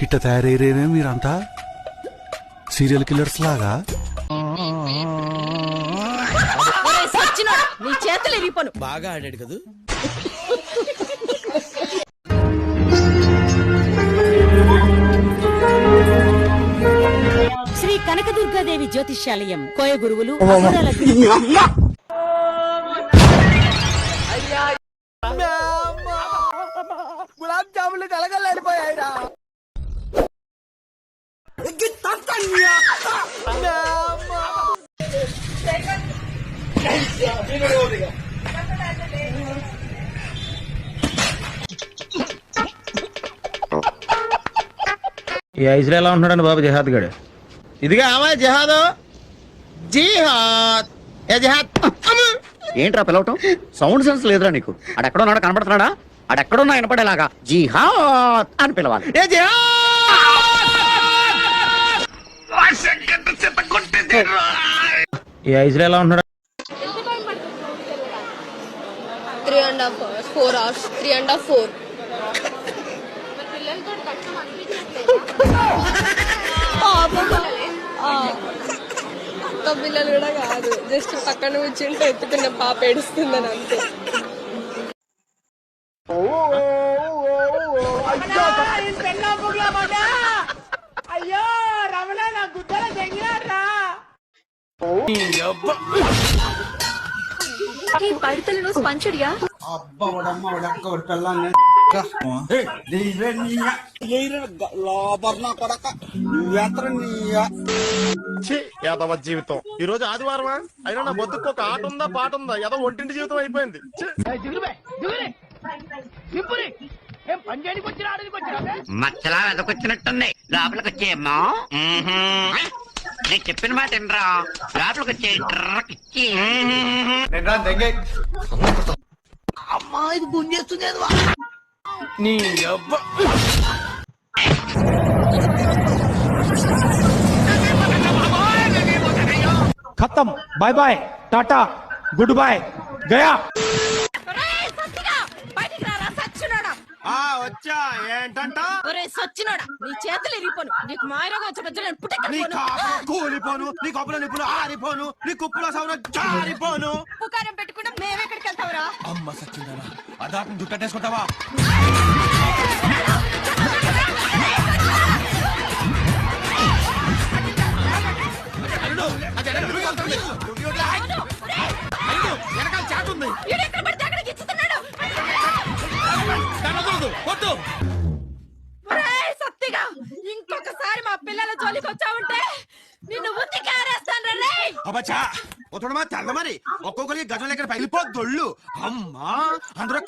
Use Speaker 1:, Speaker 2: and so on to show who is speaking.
Speaker 1: ఇట్ట తయారయ్యేనే మీరంతా serial killers లాగా.
Speaker 2: నీ చేతులు ఇరిగిపోను.
Speaker 3: బాగా ఆడాడు కదా.
Speaker 2: శ్రీ కనకదుర్గాదేవి జ్యోతిష్యాలయం కోయ గురువులు
Speaker 3: గులాబ్ జాములు కలగలేడిపోయాయిరా.
Speaker 4: ఈ ఐసులో ఎలా ఉంటున్నాడు బాబు జహాద్ గడు? ఇదిగా ఆవా జహాదు, జిహాద్ ఏ జహాద్.
Speaker 5: ఏంట్రా పిలవటం? సౌండ్ సెన్స్ లేదురా నీకు? అడెక్కడో నాడు కనబడుతున్నాడా? అడెక్కడున్నా వినపడేలాగా జిహాద్ అని పిలవాలి.
Speaker 4: ఏ ఈ ఐసులో ఎలా ఉంటున్నాడు?
Speaker 6: 3.5 hours, 4 hours, 3.5, 4. పిల్లలు కూడా కాదు, జస్ట్ పక్కన కూర్చుంటే ఎత్తుకున్న పాప ఏడుస్తుందని అంతే.
Speaker 3: అయ్యో రమణ నా గుద్దల తెగినారా.
Speaker 6: పడతలను పంచడియా
Speaker 4: జీవితం ఈ రోజు ఆదివారమా అయినా నా బతుకు ఒక ఆట ఉందా పాట ఉందా ఏదో ఒంటింటి జీవితం అయిపోయింది.
Speaker 5: మచ్చలా వెదకొచ్చినట్టుంది. లోపలికి వచ్చేయమ్మా. నేను చెప్పిన మాట ఏంట్రా? లోపలికి వచ్చే
Speaker 3: అమ్మా ఇది గుంజేస్తుంది.
Speaker 4: నీ అబ్బా
Speaker 7: खत्म, bye bye, tata, good bye, गया.
Speaker 4: వచ్చా ఏంటంట?
Speaker 2: సచ్చినోడా నీ చేతులు ఇరిగిపోను. నీకు మాయరోగం
Speaker 4: కూలిపోను, నీ కప్పుల నిప్పులు ఆరిపోను, నీ కుప్పుల సౌర జారిపోను.
Speaker 2: పుకారం పెట్టుకుంటే మేమెక్కడికి వెళ్తావురా?
Speaker 4: అమ్మ సచ్చిందనా అదాపం దుట్టేసుకుంటావా?
Speaker 2: ఇంకొకసారి మా పిల్లల జోలికి వచ్చావుంటే నిన్ను ఉతికేరేస్తాను రే.
Speaker 4: అబ్బచ్చా ఒక్కడు మా తెల్ల మరి ఒక్కొక్కరికి గజం లెక్కన పగిలిపోద్దొళ్ళు. అమ్మా అందరూ